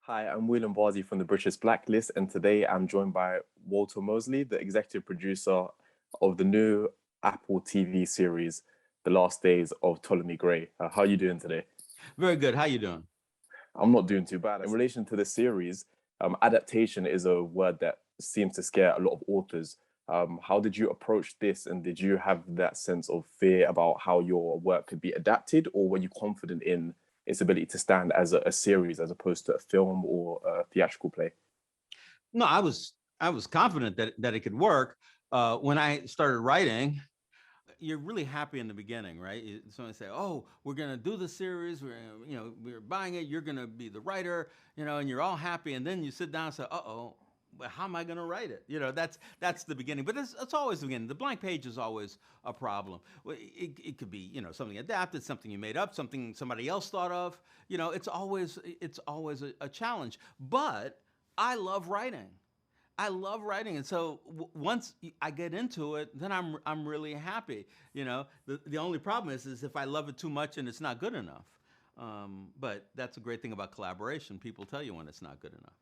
Hi, I'm Whelan Barzey from the British Blacklist, and today I'm joined by Walter Mosley, the executive producer of the new Apple TV series, The Last Days of Ptolemy Grey. How are you doing today? Very good. How you doing? I'm not doing too bad. In relation to the series, adaptation is a word that seems to scare a lot of authors. How did you approach this, and did you have that sense of fear about how your work could be adapted, or were you confident in its ability to stand as a series as opposed to a film or a theatrical play? No, I was confident that it could work. When I started writing, you're really happy in the beginning, right? Someone say, "Oh, we're gonna do the series. We're buying it. You're gonna be the writer, and you're all happy." And then you sit down and say, "Uh-oh, well, how am I gonna write it?" That's the beginning. But it's always the beginning. The blank page is always a problem. Well, it could be something adapted, something you made up, something somebody else thought of. It's always a challenge. But I love writing. I love writing, and so once I get into it, then I'm really happy. The only problem is if I love it too much and it's not good enough. But that's a great thing about collaboration. People tell you when it's not good enough.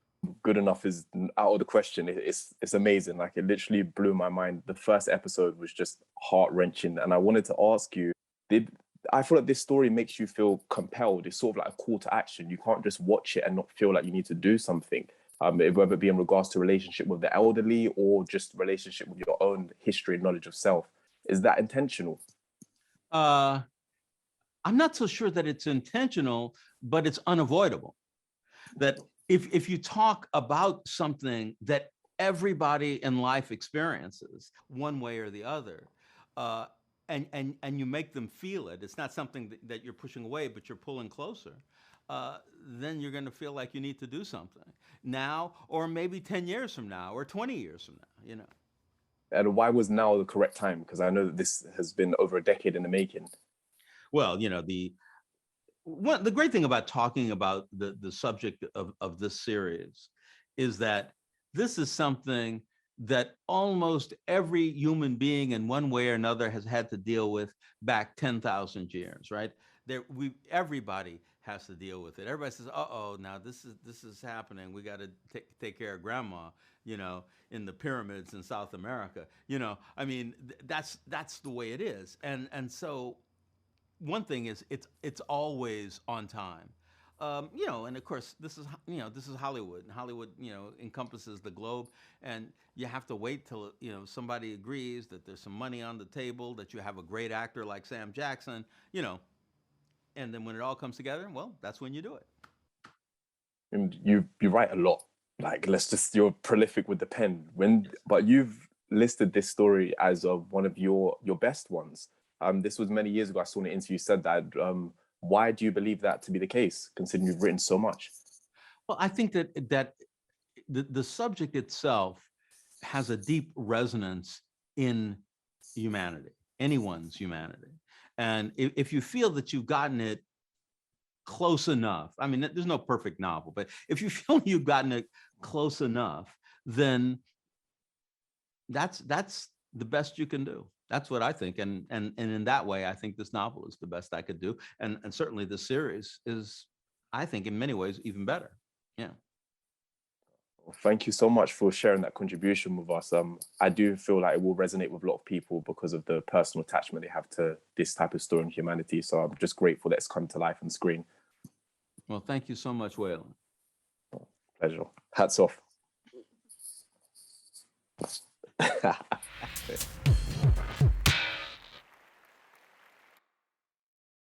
Good enough is out of the question. It's amazing. Like, it literally blew my mind. The first episode was just heart wrenching, and I wanted to ask you, did I feel like this story makes you feel compelled? It's sort of like a call to action. You can't just watch it and not feel like you need to do something. Whether it be in regards to relationship with the elderly or just relationship with your own history and knowledge of self. Is that intentional? Uh, I'm not so sure that it's intentional, but it's unavoidable. That if you talk about something that everybody in life experiences one way or the other, uh, and you make them feel it, it's not something that you're pushing away, but you're pulling closer. Then you're going to feel like you need to do something now, or maybe 10 years from now, or 20 years from now. And why was now the correct time? Because I know that this has been over a decade in the making. Well, the great thing about talking about the subject of this series is that this is something that almost every human being in one way or another has had to deal with back 10,000 years, right? Everybody has to deal with it. Everybody says, "Uh-oh, now this is happening. We got to take care of grandma," in the pyramids in South America. I mean, that's the way it is. And so one thing is it's always on time. And of course this is Hollywood, and Hollywood encompasses the globe, and you have to wait till somebody agrees that there's some money on the table, that you have a great actor like Sam Jackson, and then when it all comes together, well, that's when you do it. And you write a lot. Like, you're prolific with the pen. But you've listed this story as one of your best ones. This was many years ago. I saw in an interview you said that. Why do you believe that to be the case, considering you've written so much? Well, I think that the subject itself has a deep resonance in humanity, anyone's humanity. And if you feel that you've gotten it close enough, I mean, there's no perfect novel, but if you feel you've gotten it close enough, then that's the best you can do. That's what I think. And in that way, I think this novel is the best I could do. And certainly this series is, I think, in many ways, even better. Yeah. Well, thank you so much for sharing that contribution with us. I do feel like it will resonate with a lot of people because of the personal attachment they have to this type of story in humanity. So I'm just grateful that it's come to life on screen. Well, thank you so much, Whelan. Pleasure. Hats off.